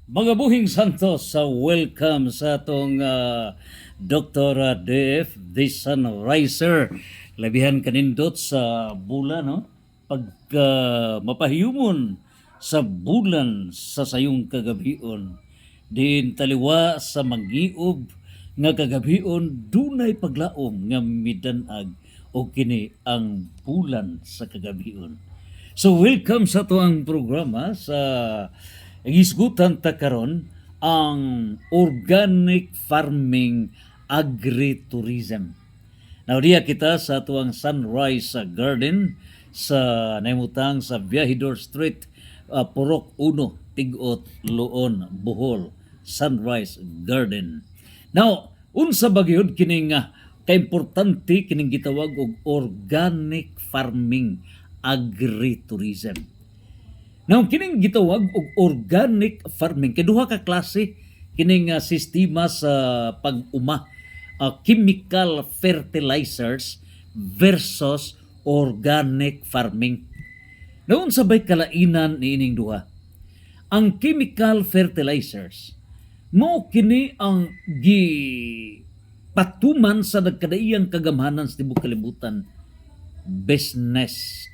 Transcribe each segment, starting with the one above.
Mga buhing santos, sa welcome sa atong Dr. DF, the Sunriser. Labihan kanindot sa bulan, no? Pag mapahiyumon sa bulan sa sayong kagabion. Din taliwa sa mangiob nga kagabion, dunay paglaom nga midanag o kini ang bulan sa kagabion. So welcome sa to ang programa sa gisgutan ta karon ang organic farming agritourism. Now diya kita sa tuang Sunrise Garden sa naimutang sa Viajidor Street, Purok 1, Tigot, Luon, Bohol, Sunrise Garden. Now, unsa bagyod kining kaimportante kining gitawag og organic farming agritourism. Now kining gitawag og organic farming kay duha ka klase kining sistema sa pag-uma, chemical fertilizers versus organic farming. Noon sabay kalainan niining duha. Ang chemical fertilizers mao kini ang patuman sa nagkadaiyang kagamhanan sa tibuok kalibutan, business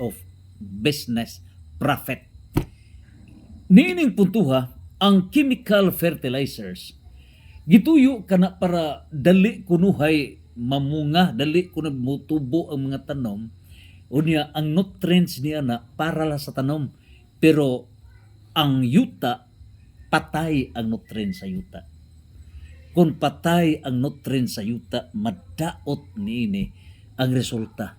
profit. Niining puntuha, ang chemical fertilizers gituyo kana para dali kunuhay mamunga, dali kuno mutubo ang mga tanom, unya ang nutrients niya na para la sa tanom, pero ang yuta patay ang nutrients sa yuta. Kung patay ang nutrients sa yuta, madaot niini ang resulta.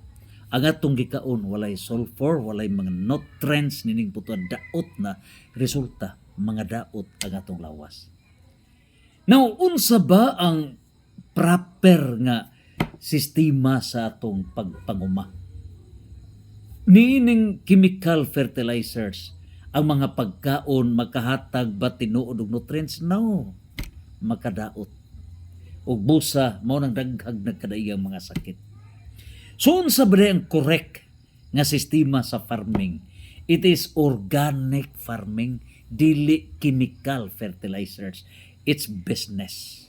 Ang atong gikaon walay sulfur, walay mga nutrients nining putuan, daot na resulta, mga daot ang atong lawas. Now, unsa ba ang proper nga sistema sa atong pagpanguma? Niining chemical fertilizers ang mga pagkaon makahatag ba tinuod og nutrients? No, makadaot. Og busa mao nang daghag nagkadaiyang mga sakit. So, unsa ba ang correct nga sistema sa farming? It is organic farming, dili chemical fertilizers. It's business.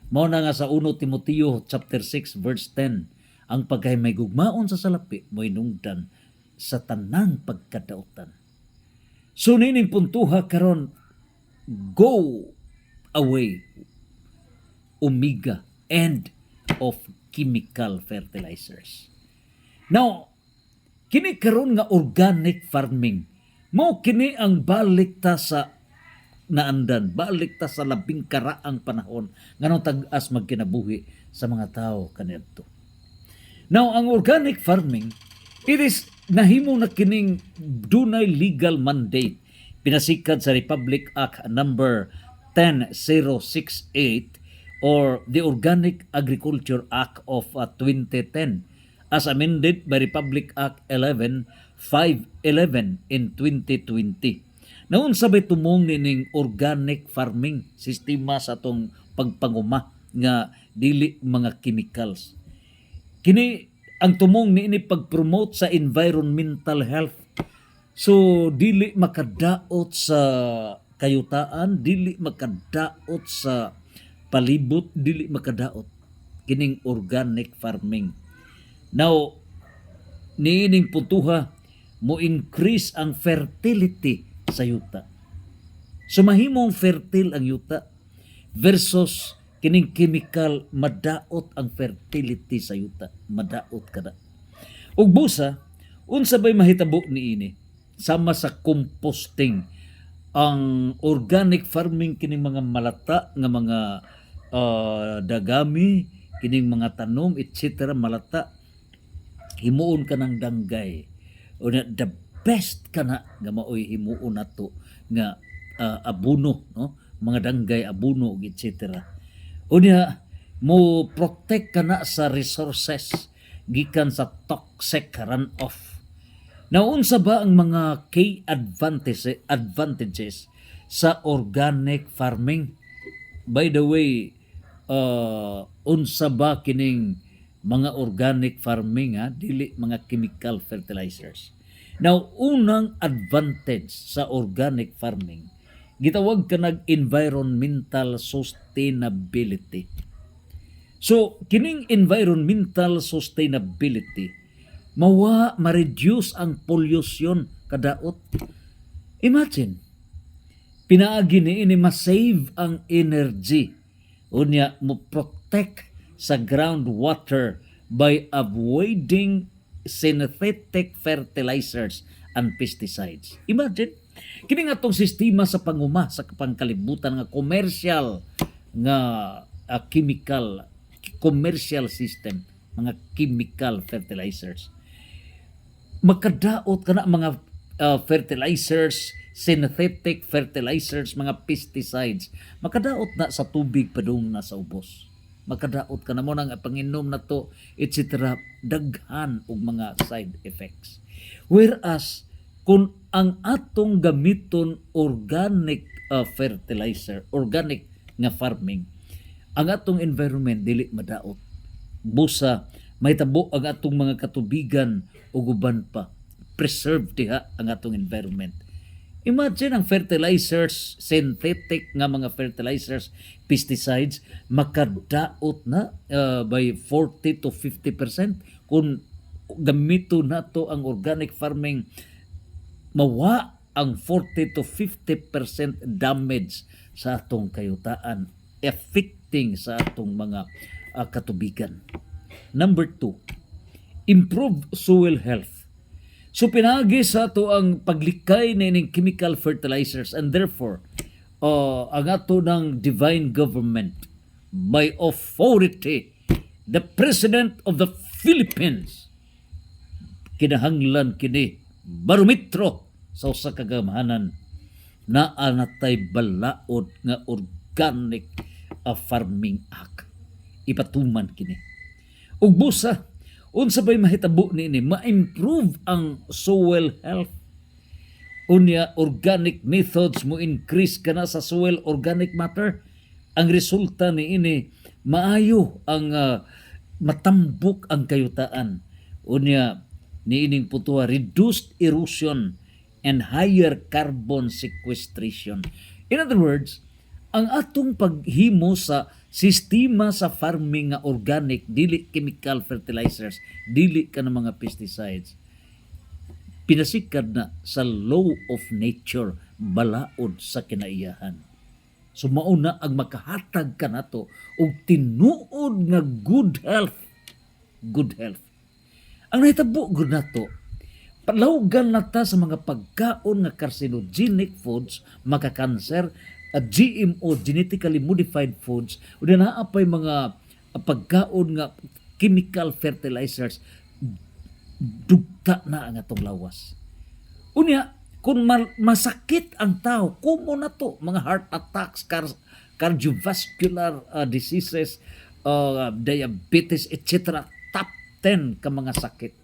Mao na nga sa 1 Timoteo chapter 6 verse 10, ang pagkay may gugmaon sa salapi mo'y nungdan sa tanang pagkadaotan. So nining puntuha karon, go away omega end of chemical fertilizers. Now, kini karon nga organic farming, mao kini ang balik ta sa naandan, balik ta sa labing karaang panahon nganong tag-as magkinabuhi sa mga tao kaniadto. Now, ang organic farming, it is nahimo na kining dunay legal mandate pinasikat sa Republic Act number 10068 or the Organic Agriculture Act of 2010 as amended by Republic Act 511 in 2020. Naun sabay tumong nining organic farming sistema sa atong pagpanguma nga dili mga chemicals. Kini ang tumong niini pag-promote sa environmental health. So dili makadaot sa kayutaan, dili makadaot sa palibot, dili makadaot kining organic farming. Now, niining puntuha, mo increase ang fertility sa yuta. So mahimong fertile ang yuta versus kining chemical, madaot ang fertility sa yuta, madaot kada. Ug busa, unsa bay mahitabo niini sama sa composting, ang organic farming kining mga malata nga mga dagami, kining mga tanom etc. malata, himuon ka ng danggay. O na, the best ka na nga maoy himuon nato nga abuno, no? Mga danggay, abuno, etc. O niya, mo protect ka na sa resources gikan sa toxic runoff. Now, unsa ba ang mga key advantages sa organic farming? By the way, unsa ba kining mga organic farming, dili mga chemical fertilizers. Now, unang advantage sa organic farming, Gitawag ka nag environmental sustainability. So kining environmental sustainability ma-reduce ang pollution kadaot. Imagine, pinaagi ni ini ma-save ang energy. Unya mo protect sa groundwater by avoiding synthetic fertilizers and pesticides. Imagine, kini nga tong sistema sa panguma sa pangkalibutan nga commercial nga commercial system, mga chemical fertilizers. Magkadaot ka na mga fertilizers, synthetic fertilizers, mga pesticides. Makadaot na sa tubig padung na sa ubos. Makadaot ka na mo nang panginom na to, etc. Daghan og mga side effects. Whereas, kung ang atong gamiton organic fertilizer, organic nga farming, ang atong environment dili madaot. Busa, may tabo ang atong mga katubigan o guban pa. Preserve diha ang atong environment. Imagine ang fertilizers, synthetic nga mga fertilizers, pesticides, makadaot na by 40 to 50%. Kung gamito na to ang organic farming, mawa ang 40 to 50% damage sa atong kayutaan, affecting sa atong mga katubigan. Number 2, improve soil health. So pinagi sa ato ang paglikay ng chemical fertilizers, and therefore ang ato ng divine government by authority, the President of the Philippines, kinahanglan kini barometro sa usa ka gamhanan na anatay balaod nga organic farming act. Ipatuman kini. Ug busa, unsa bay mahitabo niini ma-improve ang soil health. Unya organic methods mo increase kana sa soil organic matter. Ang resulta niini maayo ang matambok ang kayutaan. Unya niining putuha reduced erosion and higher carbon sequestration. In other words, ang atong paghimo sa sistema sa farming nga organic, dili chemical fertilizers, dili ka ng mga pesticides, pinasikad na sa law of nature, balaod sa kinaiyahan. So mauna ang makahatag ka na to og tinuod nga good health. Good health. Ang nahitabo gud nato, palawgan na ta sa mga pagkaon nga carcinogenic foods, makakanser, at GMO, genetically modified foods, o naapay mga pagkaon nga chemical fertilizers, dugta na ang atong lawas. Unya, kung masakit ang tao, kumo na to, mga heart attacks, cardiovascular diseases, diabetes, etc. Top 10 ka mga sakit.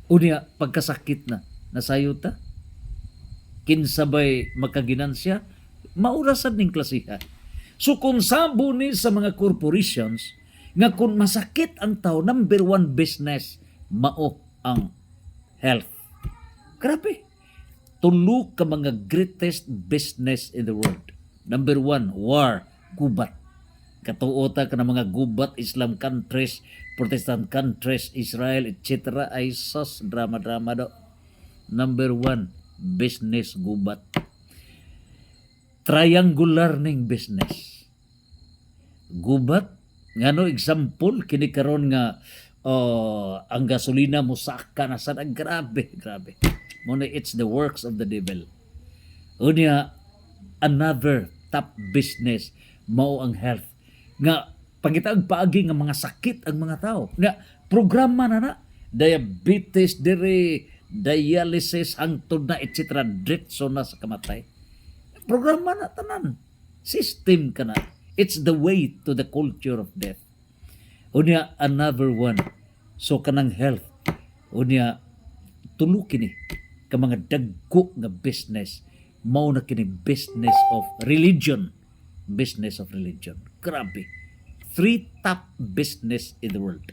Unya, pagkasakit na, nasayuta, kinsabay makaginansya, maurasan ning klasiha. So kung sabo ni sa mga corporations nga kung masakit ang tao, number 1 business mao ang health. Grabe. Tulo ka mga greatest business in the world. Number 1, war, gubat. Katuota ka ng mga gubat, Islam countries, Protestant countries, Israel, etc. ay sus, drama-drama do. Number 1, business gubat. Triangular ning business. Gubat, ngano example kini karon nga ang gasolina mo saka na sad, grabe. Muna it's the works of the devil. Unya another top business mao ang health. Nga pangitaag paagi nga mga sakit ang mga tao. Nga programa na diabetes diri, dialysis hangtod na etc. diretso na sa kamatay. Programa na tanan. System ka na. It's the way to the culture of death. Unya, another one. So, kanang health. Unya, tulo kini ka mga dagko nga business. Mao na kini business of religion. Business of religion. Grabe. 3 top business in the world.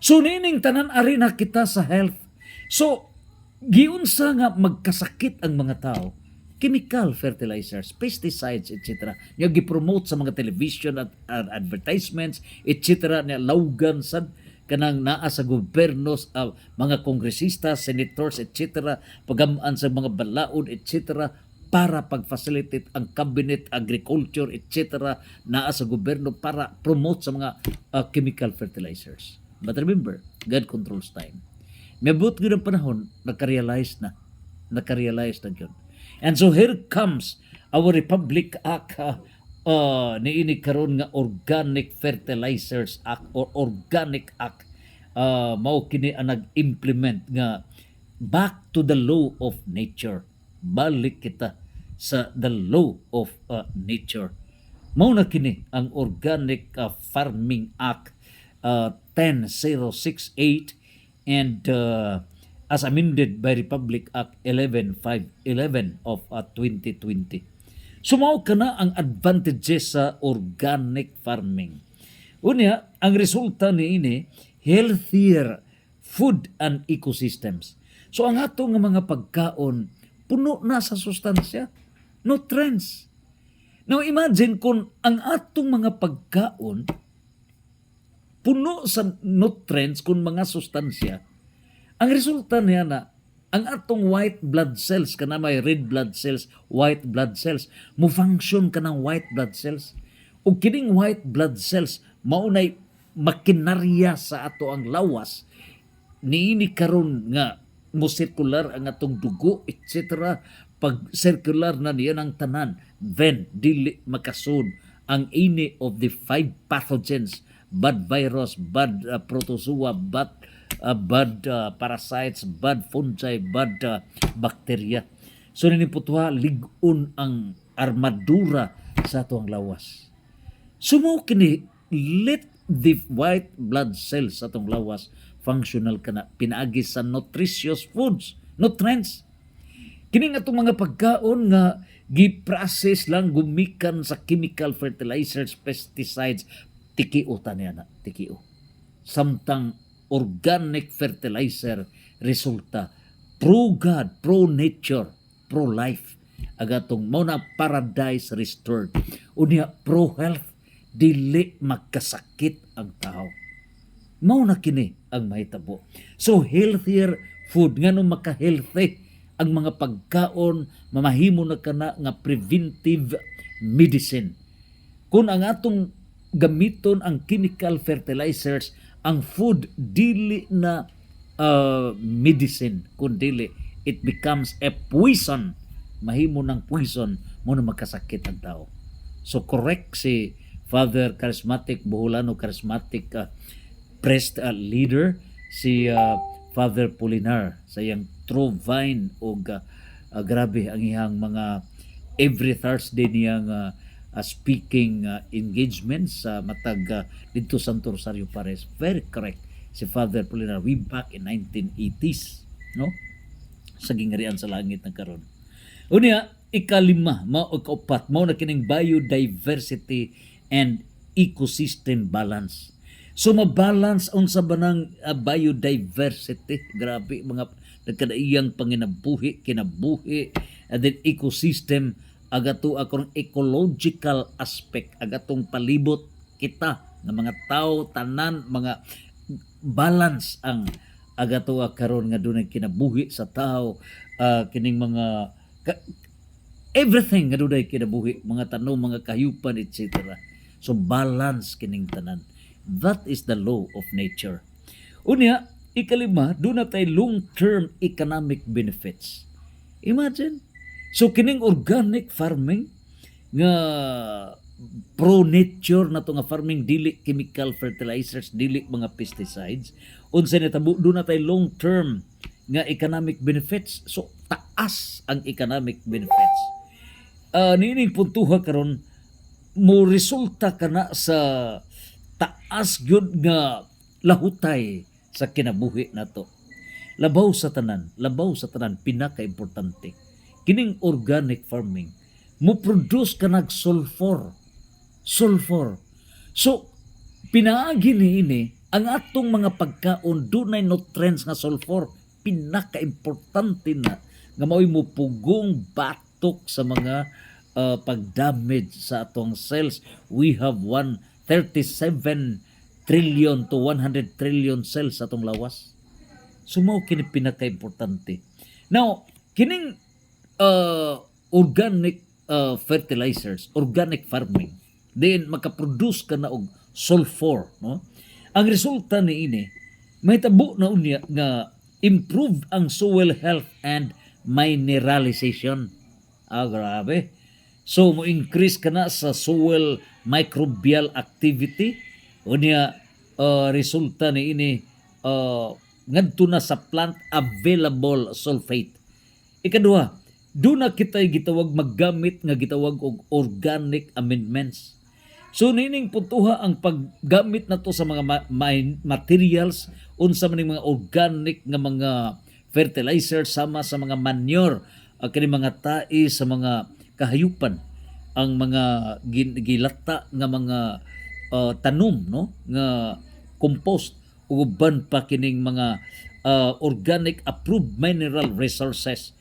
So, nining tanan ari na kita sa health. So, giunsa nga magkasakit ang mga tao, chemical fertilizers, pesticides, etc. Nga gipromote sa mga television at advertisements, etc. na lawgan sad kanang naa sa gobyerno, mga kongresista, senators, etc. Pagamaan sa mga balaod, etc. para pag-facilitate ang cabinet, agriculture, etc. naa sa gobyerno para promote sa mga chemical fertilizers. But remember, God controls time. Mabot gyud ang panahon, nakarealize na yun. And so here comes our Republic Act, niini karon nga Organic Fertilizers Act or Organic Act. Mao kini ang nag-implement nga back to the law of nature. Balik kita sa the law of nature. Mao na kini ang Organic Farming Act 10068 and as amended by Republic Act 11511 of 2020. Sumaw ka na ang advantages sa organic farming. Unya, ang resulta niini healthier food and ecosystems. So ang ato nga mga pagkaon puno na sa sustansya, nutrients. Now imagine kung ang atong mga pagkaon puno sa nutrients kung mga sustansya, ang resulta niya na ang atong white blood cells, kana may red blood cells, white blood cells, mo function ka ng white blood cells. O kining white blood cells, maunay makinarya sa ato ang lawas, niini karon nga mo circular ang atong dugo, etc. Pag circular na niya ng tanan, then dili makasud ang ini of the 5 pathogens, bad virus, bad protozoa, bad parasites, bad fungi, bad bacteria. So niniputuha, ligon ang armadura sa atong lawas. Sumo kini, let the white blood cells sa atong lawas functional kana, pinaagi sa nutritious foods, nutrients. Kining atong mga pagkaon nga gi-process lang gumikan sa chemical fertilizers, pesticides, tikio taniya na, tikio. Samtang organic fertilizer resulta pro God, pro nature, pro life. Agatong mo na paradise restored. Unya pro health, dili magkasakit ang tao. Mao na kini ang mahitabo. So healthier food ngano maka-healthy ang mga pagkaon, mamahimo na kana nga preventive medicine. Kung ang atong gamiton ang chemical fertilizers, ang food dili na medicine, kun dili it becomes a poison. Mahimo ng poison mo na magkasakit ang tao. So correct si Father Charismatic Boholano, Charismatic priest leader, si Father Polinar sa iyang True Vine o grabe ang iyang mga every Thursday niyang speaking engagements sa matag dito Santo Rosario Pares. Very correct si Father Polinar way back in 1980s, no? Sa gingarian sa langit ng karon. Unya, ikalima, ikaupat, mao na kining biodiversity and ecosystem balance. So mabalance unsa ba ng biodiversity? Grabe mga nagkadaiyang panginabuhi, kinabuhi, and then ecosystem, agato akong ecological aspect, agatong palibot kita ng mga tao, tanan, mga balance ang agato karon nga dunay kinabuhi sa tao, kining mga everything nga dunay kinabuhi, mga tanom, mga kahayupan, etc. So balance kining tanan. That is the law of nature. Unya, ikalima, doon na tayo long-term economic benefits. Imagine. So, kining organic farming, nga pro-nature na to nga farming, dili chemical fertilizers, dili mga pesticides. Unsa na tabo, doon na tayo long-term nga economic benefits. So, taas ang economic benefits. Nining puntuha karon mo resulta kana sa taas gyud nga lahutay sa kinabuhi nato. Labaw sa tanan, pinaka-importante. Kining organic farming, mo produce ka nag sulfur. So, pinaagi niini ang atong mga pagkaon dunay nutrients nga sulfur, pinaka-importante na nga mao'y mo pugong bato pagputok sa mga pag-damage sa atong cells. We have 137 trillion to 100 trillion cells sa atong lawas. So mao kini pinaka-importante. Now, kining organic fertilizers, organic farming, then makaproduce ka na og sulfur, no? Ang resulta ni ini mahitabo na unya nga improve ang soil health and mineralization. Grabe. So mo increase ka na sa soil microbial activity. Unya resulta ni ini ngadto na sa plant available sulfate. Ikaduha, do na kita'y gitawag maggamit nga gitawag og organic amendments. So nining puntuha ang paggamit nato sa mga materials unsa man mga organic nga mga fertilizer sama sa mga manure kini mga tai sa mga kahayupan ang mga gilata nga mga tanom no nga compost ug uban pa kining mga organic approved mineral resources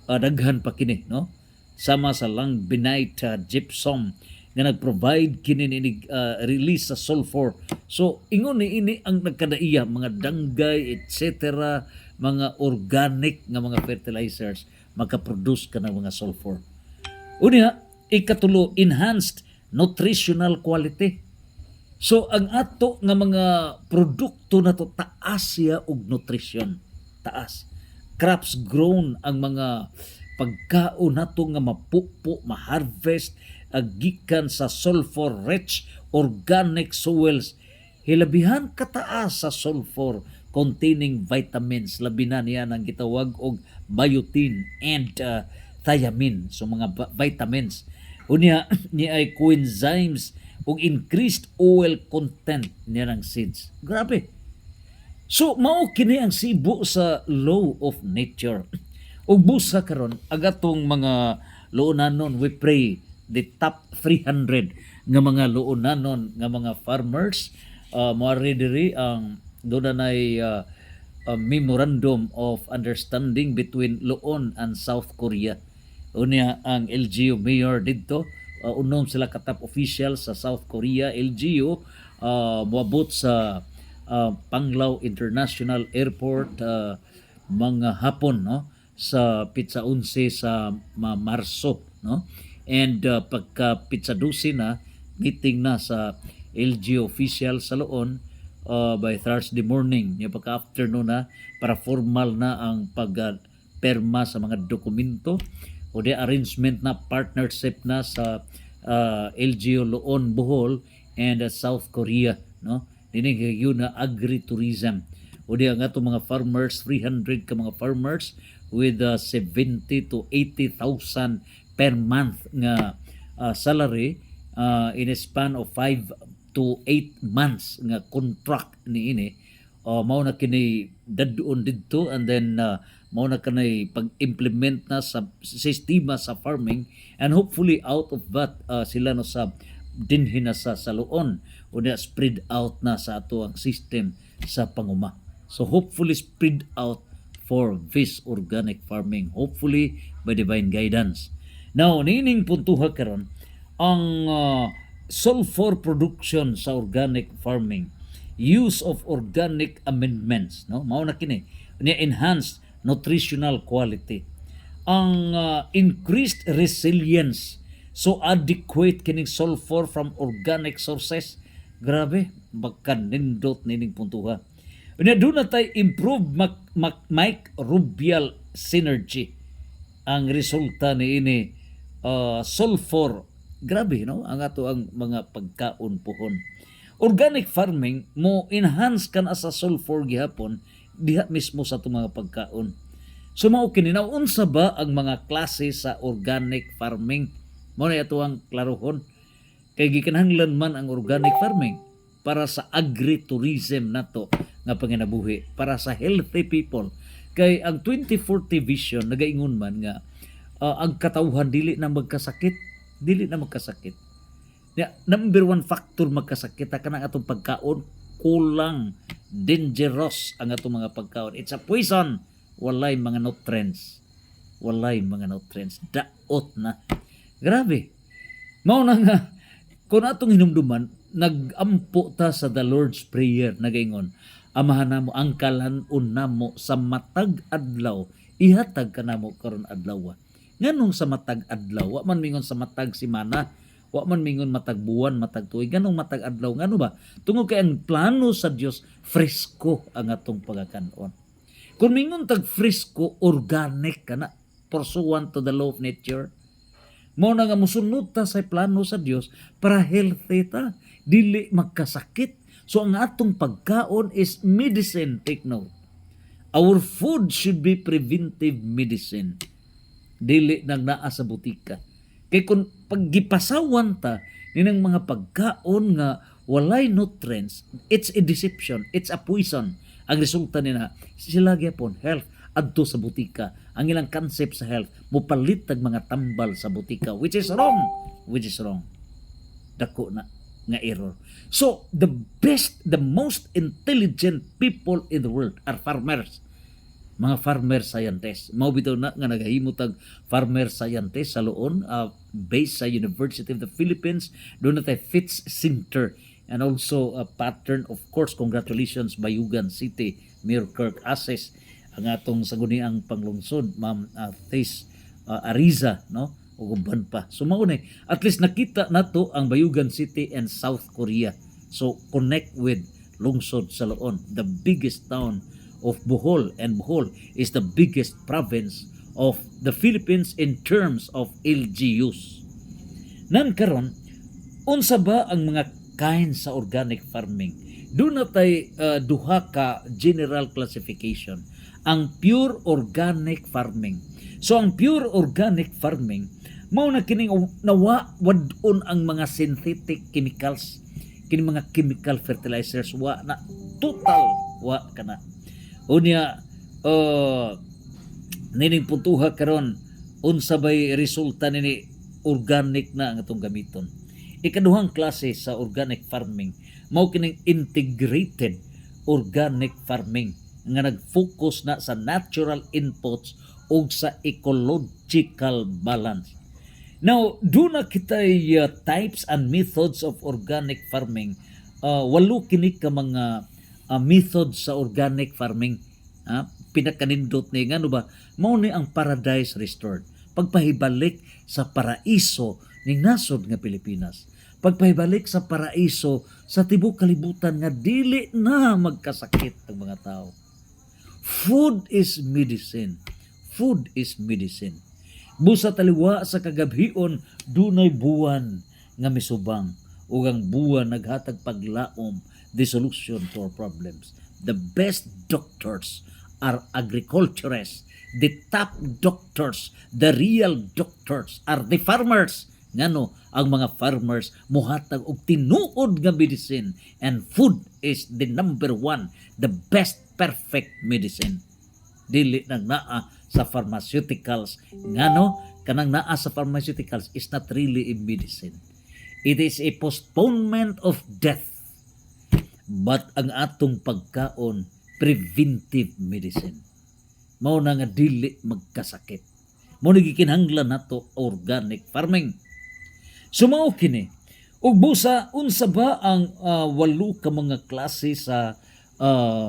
daghan pa kini no sama sa langbeinite gypsum nga nag-provide kini ni release sa sulfur. So ingon ni ini ang nagkadaiya mga danggay etc. mga organic nga mga fertilizers makaproduce ka ng mga sulfur. Unya ikatulo, enhanced nutritional quality. So ang ato nga mga produkto nato taas siya og nutrition, taas. Crops grown ang mga pagkaon nato nga mapupo, ma-harvest gikan sa sulfur-rich organic soils. Hilabihan kataas sa sulfur containing vitamins. Labi na niya ang gitawag og biotin and thiamine. So mga vitamins. Unya niya ay coenzymes ug increased oil content niya ng seeds. Grabe. So mao kini ang sibo sa law of nature. Ug busa karon agatong mga loonanon we pray the top 300 nga mga loonanon nga mga farmers moari diri ang doon na memorandum of understanding between Loon and South Korea. Unya ang LGU mayor didto unom sila ka top official sa South Korea. LGU moabot sa Panglao International Airport mga hapon no sa pitsa 11 sa Marso no. And pagka pizza 12 na meeting na sa LG official sa Loon by Thursday morning, yung pagka afternoon na para formal na ang pagperma sa mga dokumento o the arrangement na partnership na sa LGU Loon Bohol and South Korea no. Dinig yun na agritourism o di nga to mga farmers 300 ka mga farmers with 70 to 80,000 per month nga salary in a span of 5 to 8 months nga contract ni ini. Mao na kini dadon didto and then mao na kanay pag-implement na sa sistema sa farming and hopefully out of that sila no sa dinhi na sa Loon o na spread out na sa ato ang system sa panguma. So hopefully spread out for this organic farming, hopefully by divine guidance. Now, nining puntuha karon ang sulfur production sa organic farming, use of organic amendments, no? Mao na kini, ni enhanced nutritional quality. Ang increased resilience, so adequate kining sulfur from organic sources. Grabe, magkanindot nining puntuha. Unya doon na tayo improve microbial synergy. Ang resulta ni ini sulfur. Grabe no ang ato ang mga pagkaon pohon. Organic farming mo enhance kan sa sulfur gihapon diha mismo sa itong mga pagkaon. So mao kini na unsa ba ang mga klase sa organic farming? Mao na ato ang klarohon. Kay gikinahanglan man ang organic farming para sa agritourism nato nga panginabuhi, para sa healthy people. Kay ang 2040 vision nagaingon man nga ang katawhan dili na magkasakit. Number one factor magkasakit kanang atong pagkaon, kulang, dangerous ang atong mga pagkaon. It's a poison, walay mga nutrients. walay mga nutrients, daot na. Grabe. Mao na nga kung atong hinumduman, nagampo ta sa the Lord's Prayer nagaingon, Amahan namo ang kalan-on namo sa matag adlaw, ihatag ka namo karon adlaw. Nganong sa matag adlaw, wa man mingon sa matag semana, wa man mingon matag buwan, matag tuig, nganong matag adlaw, ngano ba? Tungod kay ang plano sa Dios fresco ang atong pagakanon. Kung mingon tag fresco, organic kana, pursuant to the law of nature. Mao na nga musunod ta sa plano sa Dios para healthy ta, dili magkasakit. So ang atong pagkaon is medicine, take note. Our food should be preventive medicine. Dili nang naa sa butika. Kay kung paggipasawan ta ninang mga pagkaon nga walay nutrients, it's a deception, it's a poison. Ang resulta nina sila gyapon health adto sa butika. Ang ilang concept sa health mupalit tag mga tambal sa butika, which is wrong. Dako na nga error. So the most intelligent people in the world are farmers. Mga farmer scientists. Mao bitaw na nga naghahimo tag farmer scientist sa Loon, based sa University of the Philippines. Doon na tayo Fitz Center, and also a pattern, of course, congratulations Bayugan City Mayor Kirk Ases, ang atong saguniang panglungsod Ma'am Thais Ariza, no, o uban pa. So mao ni at least nakita nato ang Bayugan City and South Korea. So connect with lungsod sa Loon, the biggest town of Bohol, and Bohol is the biggest province of the Philippines in terms of LGUs. Nan karon, unsa ba ang mga kind sa organic farming? Doon na tay duha ka general classification. Ang pure organic farming. So ang pure organic farming, mao na kining nawa wadon ang mga synthetic chemicals, kining mga chemical fertilizers, wa na total wa kana. Unya nining puntuha karon unsa bay resulta nini organic na ang atong gamiton. Ikaduhang klase sa organic farming mao kining integrated organic farming nga nag-focus na sa natural inputs o sa ecological balance. Now, doon na kita types and methods of organic farming. Walo kini ka mga methods sa organic farming. Pinakanindot ni nga, ba? Mao ni ang paradise restored. Pagpahibalik sa paraiso ning nasod nga Pilipinas. Pagpahibalik sa paraiso sa tibuok kalibutan nga dili na magkasakit ang mga tao. Food is medicine. Food is medicine. Busa taliwa sa kagabhion, dunay buwan nga misubang. Ug ang buwan naghatag paglaom, the solution to our problems. The best doctors are agriculturists. The top doctors, the real doctors are the farmers. Ngano, ang mga farmers muhatag og tinuod nga medicine, and food is the number one, the best perfect medicine. Dili nang naa sa pharmaceuticals. Ngano, kanang naa sa pharmaceuticals is not really a medicine. It is a postponement of death. But ang atong pagkaon, preventive medicine. Mao na nga dili magkasakit. Mao ni gikinahanglan nato organic farming. Sumao kini. Ug busa unsa ba ang walo ka mga klase sa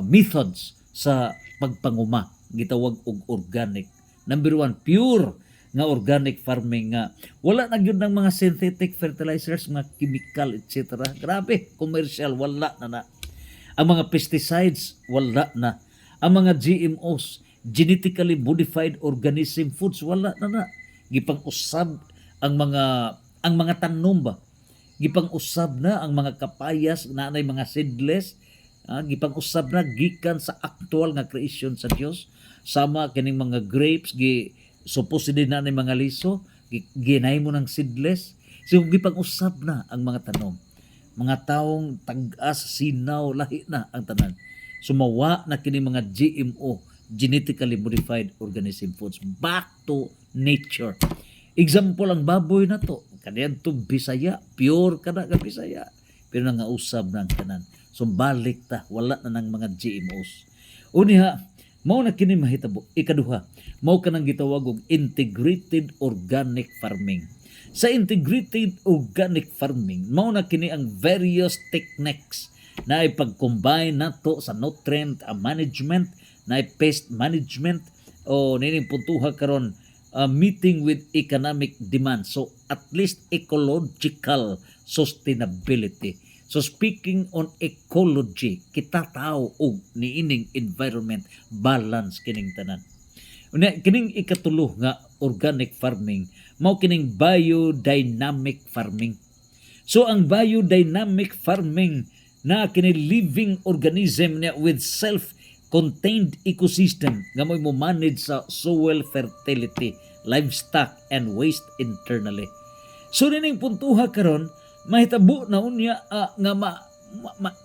methods sa pagpanguma gitawag og organic. Number 1, pure nga organic farming nga wala na gyud ng mga synthetic fertilizers, mga chemical etc. Grabe, commercial wala na. Ang mga pesticides wala na. Ang mga GMOs, genetically modified organism foods, wala na. Gipang-usab ang mga tanom ba. Gipang-usab na ang mga kapayas na anay mga seedless. Gipang-usab na gikan sa actual nga creation sa Dios. Sama kining mga grapes supposedly na mga liso, ginay mo ng seedless. So gipang-usab na ang mga tanom. Mga taong tag-as, sinaw, lahi na ang tanan. Sumawa na kini mga GMO, genetically modified organism foods, back to nature. Example ang baboy na to. Kaniyan to Bisaya, pure ka na ka Bisaya. Pero nangausab na ang tanan. So balik ta, wala na ng mga GMOs. Uniha, Mao na kini mahitabo. Ikaduha, mao kanang gitawag og integrated organic farming. Sa integrated organic farming, mao na kini ang various techniques na ipag-combine nato sa nutrient management, na pest management, o nining puntuha karon meeting with economic demand. So at least ecological sustainability. So speaking on ecology, kita tao og niining environment balance kining tanan. Unya kining ikatulo nga organic farming mao kining biodynamic farming. So ang biodynamic farming na kini living organism niya with self-contained ecosystem nga mo manage sa soil fertility, livestock and waste internally. So nining puntuha karon mahitabo na unya nga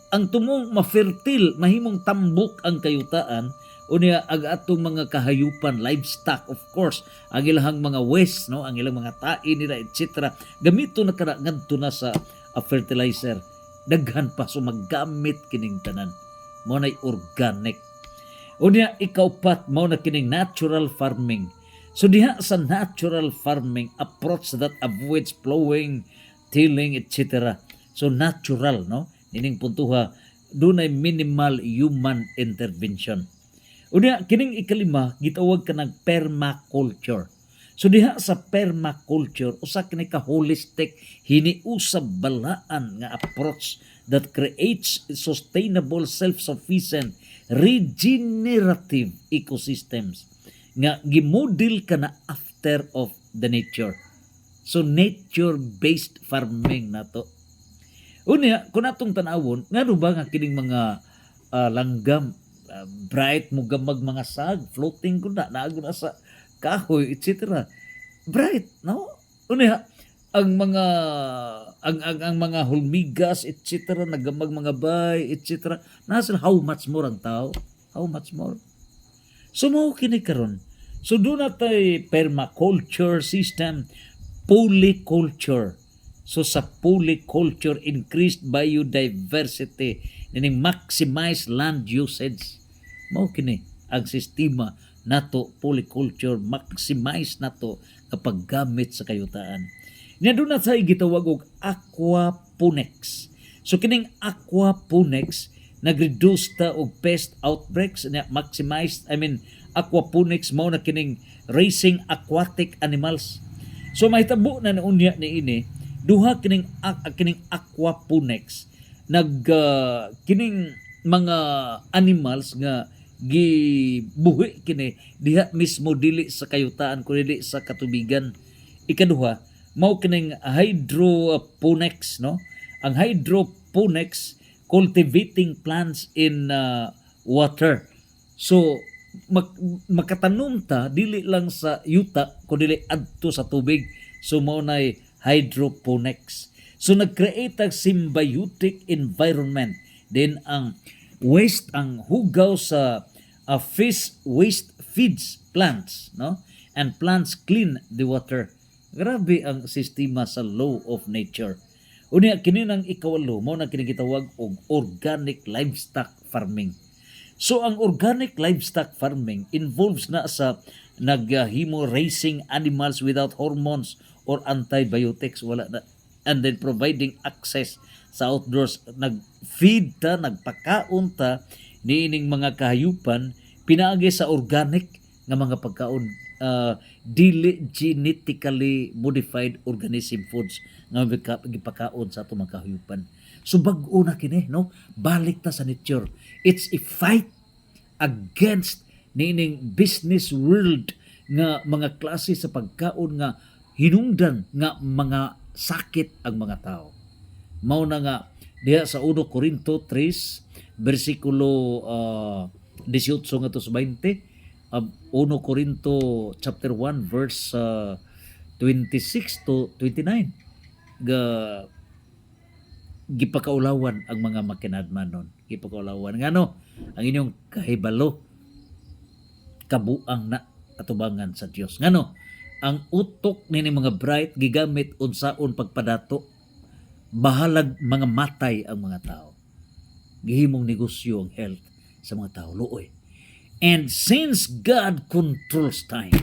ang tumong ma-fertile, mahimong tambok ang kayutaan unya ag atong mga kahayupan, livestock, of course ang ilang mga waste, no, ang ilang mga tae nila etc. gamito na kada ngadto na sa fertilizer, daghan pa so maggamit kining tanan mo nay organic. Unya ikaupat mao na kining natural farming. So diha sa natural farming approach that avoids plowing, tilling, etc. So natural, no? Nining puntuha, dunay minimal human intervention. Unya kining ikalima gitawag ka ng permaculture. So diha sa permaculture usa kini ka holistic hiniusab balaan nga approach that creates sustainable, self-sufficient, regenerative ecosystems nga gimodel ka na after of the nature. So nature-based farming nato. Unya kun atong tan-awon ngano ba nga kining mga langgam bright mo gamag mga sag floating kun naago na sa kahoy etc. Bright, no? Unya ang mga ang mga hulmigas etc. nagamag mga bay etc. nasa how much more ang tao? How much more? So mao kini karon. So do natay permaculture system, polyculture. So sa polyculture, increased biodiversity, nining maximize land usage. Mao kini ang sistema nato polyculture, maximize nato kapag gamit sa kayutaan. Nya doon na sa gitawag og aquaponics. So kining aquaponics nag-reduce ta og pest outbreaks, na maximize, aquaponics mao na kining raising aquatic animals. So mahitabo na unya ni ini duha kining aquaponics kining mga animals nga gibuhi kini diha mismo dili sa kayutaan kundi sa katubigan. Ikaduha mao kining hydroponics, no? Ang hydroponics cultivating plants in water. So makatanom ta dili lang sa yuta kundi adto sa tubig. So mao nay hydroponics. So nag-create ang symbiotic environment. Then ang waste, ang hugaw sa fish waste feeds plants, no? And plants clean the water. Grabe ang sistema sa law of nature. Unya kini nang ikawalo mo na kini gitawag og organic livestock farming. So ang organic livestock farming involves na sa naghimo raising animals without hormones or antibiotics, wala na, and then providing access sa outdoors, nag-feed ta, nagpakaon ta niining mga kahayupan pinaagi sa organic nga mga pagkaon, dili genetically modified organism foods nga gipakaon sa atong mga kahayupan. So bag-o na kini, no? Balik ta sa nature. It's a fight against niining business world nga mga klase sa pagkaon nga hinungdan nga mga sakit ang mga tao. Mao na nga diha sa 1 Corinto 3 bersikulo 18 ngadto sa 20, 1 Corinto chapter 1 verse 26 to 29 gipakaulawan ang mga makinadmanon. Gipakaulawan ngano ang inyong kahibalo kabuang na atubangan sa Dios. Ngano ang utok nini mga bright gigamit unsaon pagpadato, bahalag mga matay ang mga tao. Gihimong negosyo ang health sa mga tao. Luoy. And since God controls time,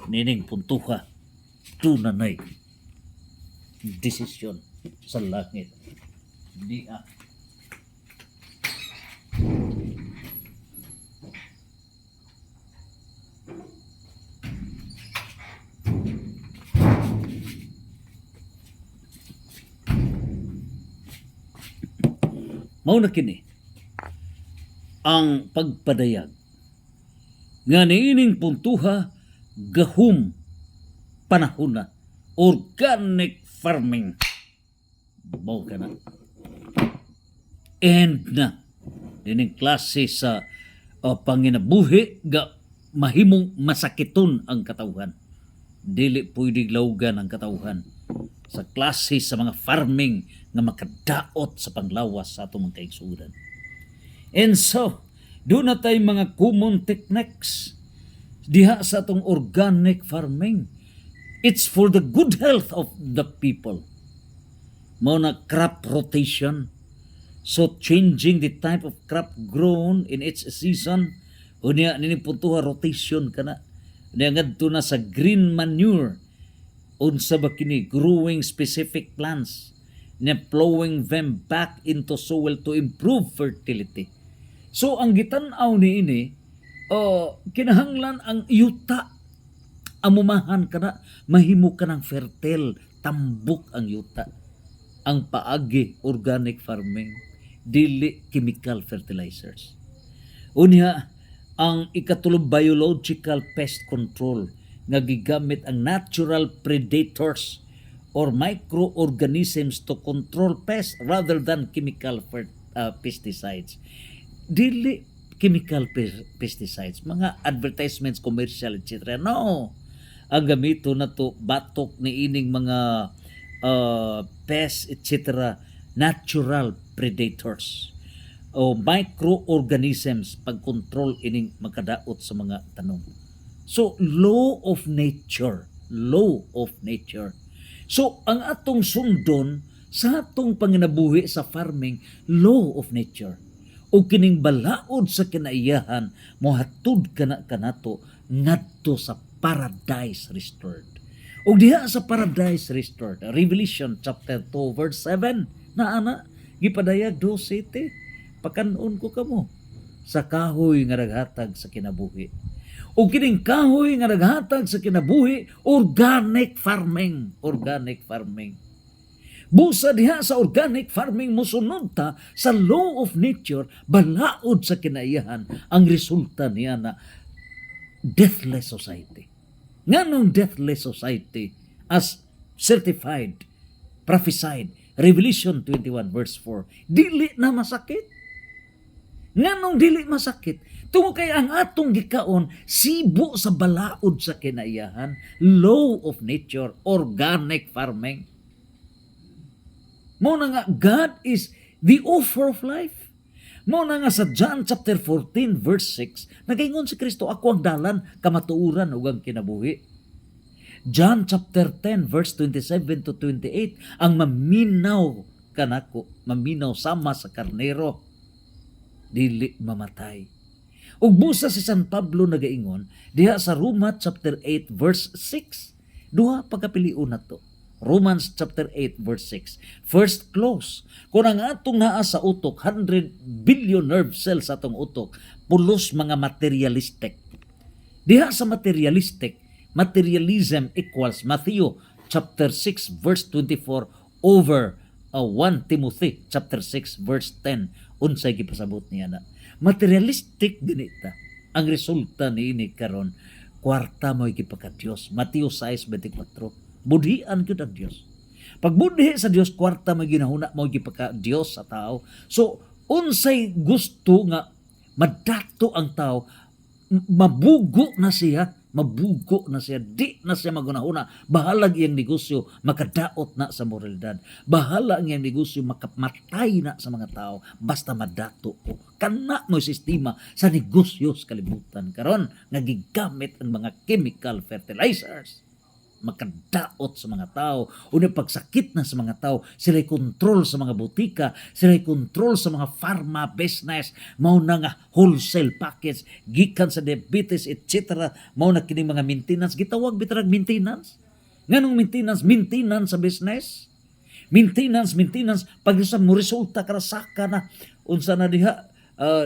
nining puntuha, tunanay desisyon sa langit. Di mao na kini ang pagpadayag nga niining puntuha gahum panahon na organic farming mao kana end na dining klase sa panginabuhi nga mahimong masakiton ang katawhan. Dili pwede lawgan ang katawhan sa klase sa mga farming nga makadaot sa panglawas sa atong mga kaigsuoran. And so, doon na tayo mga common techniques diha sa atong organic farming. It's for the good health of the people. Mao na crop rotation. So, changing the type of crop grown in each season. Unya, ninipuntuha rotation ka na. Unya, ngadto na sa green manure. Unsa ba kini? Growing specific plants. Na plowing them back into soil to improve fertility. So, ang gitanaw ni ini, kinahanglan ang yuta. Amumahan ka na, mahimo ka ng fertile, tambok ang yuta. Ang paagi, organic farming, dili chemical fertilizers. Unya, ang ikatulong biological pest control, nga gigamit ang natural predators or microorganisms to control pests rather than chemical pesticides. Dili chemical pesticides, mga advertisements, commercial, etc. No. Ang gamito na to, batok ni ining mga pests, etc. Natural predators o microorganisms pag-control ining makadaot sa mga tanong. So, law of nature. So, ang atong sundon sa atong panginabuhi sa farming, law of nature. O kining balaod sa kinaiyahan, mohatod ka na kanato ngadto sa paradise restored. O diha sa paradise restored, Revelation chapter 2 verse 7, na gipadayag 2:7, pakanon ko kamo sa kahoy nga naghatag sa kinabuhi. O kining kahoy nga naghatag sa kinabuhi, organic farming. Busa diha sa organic farming, musunod ta sa law of nature, balaod sa kinaiyahan, ang resulta niya na deathless society. Nganong deathless society as certified, prophesied, Revelation 21 verse 4, dili na masakit. Nganong dili masakit? Tungo kay ang atong gikaon, sibo sa balaod sa kinaiyahan, law of nature, organic farming. Mo na nga, God is the offer of life. Mo na nga sa John chapter 14 verse 6, nagaingon si Kristo, ako ang dalan, kamatuuran ug ang kinabuhi. John chapter 10 verse 27 to 28, ang maminaw kanako, maminaw sama sa karnero, dili mamatay. Ug busa si San Pablo nagaingon diha sa Roma chapter 8 verse 6, duha pagkapiliun nato. Romans chapter 8 verse 6. First clause, kung ang atong naa sa utok, 100 billion nerve cells sa atong utok, pulos mga materialistic. Diha sa materialistic, materialism equals Matthew chapter 6 verse 24 over 1 Timothy chapter 6 verse 10. Unsay gipasabot niya na. Materialistic dinita. Ang resulta niini karon, kwarta mo gipaka Dios. Matthew 6:24. Budhian gyud ang Dios. Pag budhi sa Dios, kwarta mo ginahuna mo gipaka Dios sa tao. So unsay gusto nga madato ang tao, mabugo na siya, di na siya magunahuna. Bahala ang iyang negosyo makadaot na sa moralidad. Bahala ang iyang negosyo makamatay na sa mga tao basta madato ko. Kana mo sistema sa negosyo sa kalibutan karon nga gigamit ang mga chemical fertilizers. makadaot sa mga tao, unya pagsakit na sa mga tao, sila'y kontrol sa mga butika, sila'y kontrol sa mga pharma business, mao na nga wholesale package, gikan sa diabetes, etc. Mao na kining mga maintenance, gitawag bitarag maintenance. Nganong maintenance? Maintenance sa business. Maintenance, pag mo resulta karasaka na, unsa na diha,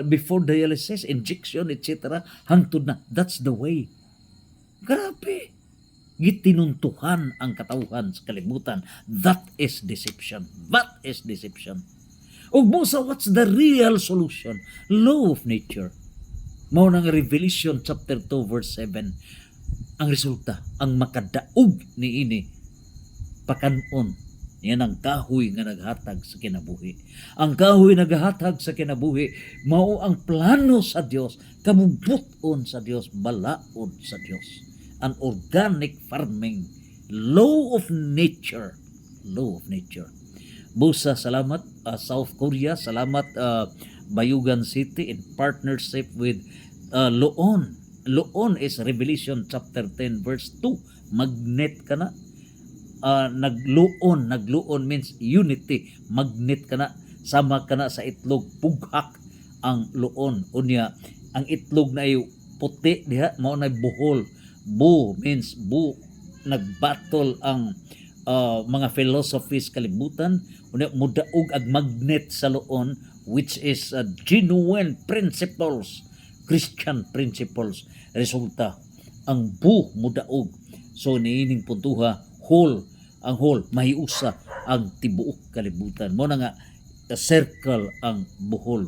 before dialysis, injection, etc. Hangtod na, that's the way. Grabe. Gitinuntuhan ang katawhan sa kalibutan. That is deception. That is deception. Ug mo sa what's the real solution? Law of nature. Mao nang Revelation chapter 2 verse 7. Ang resulta, ang makadaog ni ini pakanon. Yan ang kahoy nga naghatag sa kinabuhi. Ang kahoy naghatag sa kinabuhi, mao ang plano sa Dios, kabubuton sa Dios, balaod sa Dios. An organic farming, law of nature. Law of nature. Busa, salamat South Korea, salamat Bayugan City in partnership with Loon. Loon is Revelation chapter 10 verse 2. Magnet ka na. Nagluon means unity. Magnet ka na. Sama ka na sa itlog. Pughak ang luon. Unya, ang itlog na ay puti diha, mao na buhol. Bu means bu. Nagbattle ang mga philosophies kalibutan. Unya, mudaog ag magnet sa luon, which is genuine principles, Christian principles. Resulta, ang bu mudaog. So niining puntuha, ang whole mahiusa ang tibuok kalibutan. Mo na nga circle ang Bohol.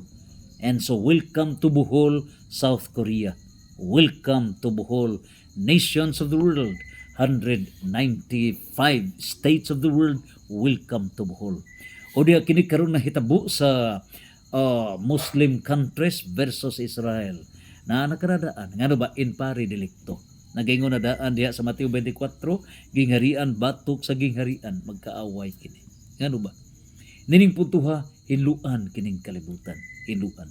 And so welcome to Bohol, South Korea. Welcome to Bohol, nations of the world. 195 states of the world, welcome to Bohol. O diya kini karon na hitabo sa Muslim countries versus Israel. Na nakaradaan ngano ba in pari delicto. Nagaingon na daan diha sa Mateo 24, gingharian batok sa gingharian, magkaaway kini. Ngano ba? Nining puntuha, hinluan kining kalibutan. Hinluan.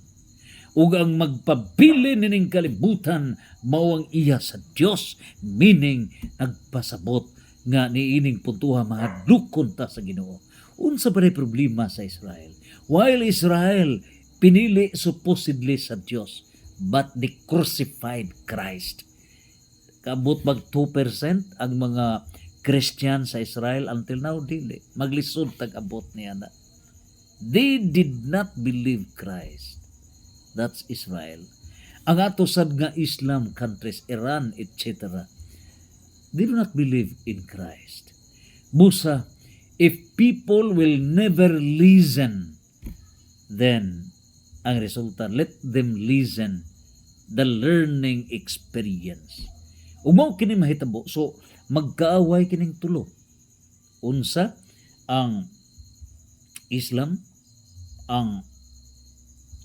Ug ang magpabili nining kalibutan, mao ang iya sa Dios, meaning nagpasabot nga niining puntuha mahadlukon ta sa Ginoo. Unsa ba problema sa Israel? While Israel pinili supposedly sa Dios, but they crucified Christ. Kabot mag 2% ang mga Christian sa Israel until now dili. Maglisod tag-abot niya na. They did not believe Christ. That's Israel. Ang ato sad nga Islam countries, Iran, etc. They do not believe in Christ. Busa, if people will never listen, then ang resulta, let them listen the learning experience. Umaw kini mahitabo. So, magkaaway kining tulo. Unsa ang Islam, ang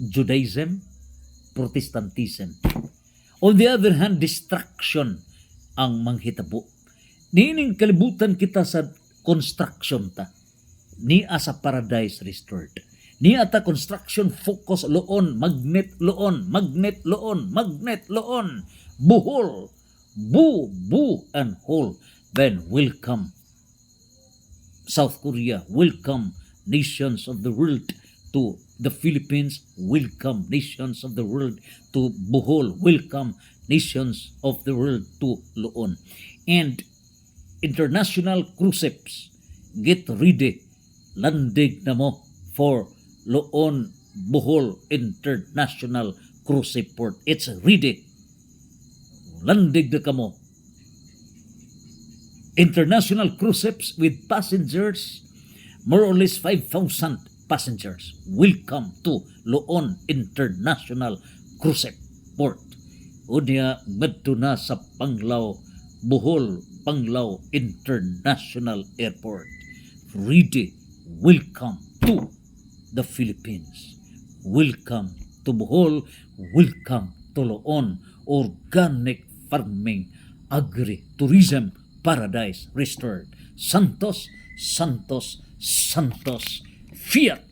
Judaism, Protestantism. On the other hand, destruction ang manghitabo. Nining kalibutan kita sa construction ta. Niya sa paradise restored. Niya ta construction focus loon, magnet loon, magnet loon, magnet loon. Buhol, bu and whole. Then welcome South Korea, welcome nations of the world to the Philippines, welcome nations of the world to Bohol, welcome nations of the world to Loon. And international cruise ships, get ready, landig na mo for Loon Bohol International Cruise Ship Port. It's ready. Landig na kamo. International cruise ships with passengers, more or less 5,000 passengers. Welcome to Loon International Cruise Ship Port. Unya medto na sa Panglao, Bohol Panglao International Airport. Ready. Welcome to the Philippines. Welcome to Bohol. Welcome to Loon. Organic farming, agri-tourism paradise restored. Santos, Santos, Santos. Fiat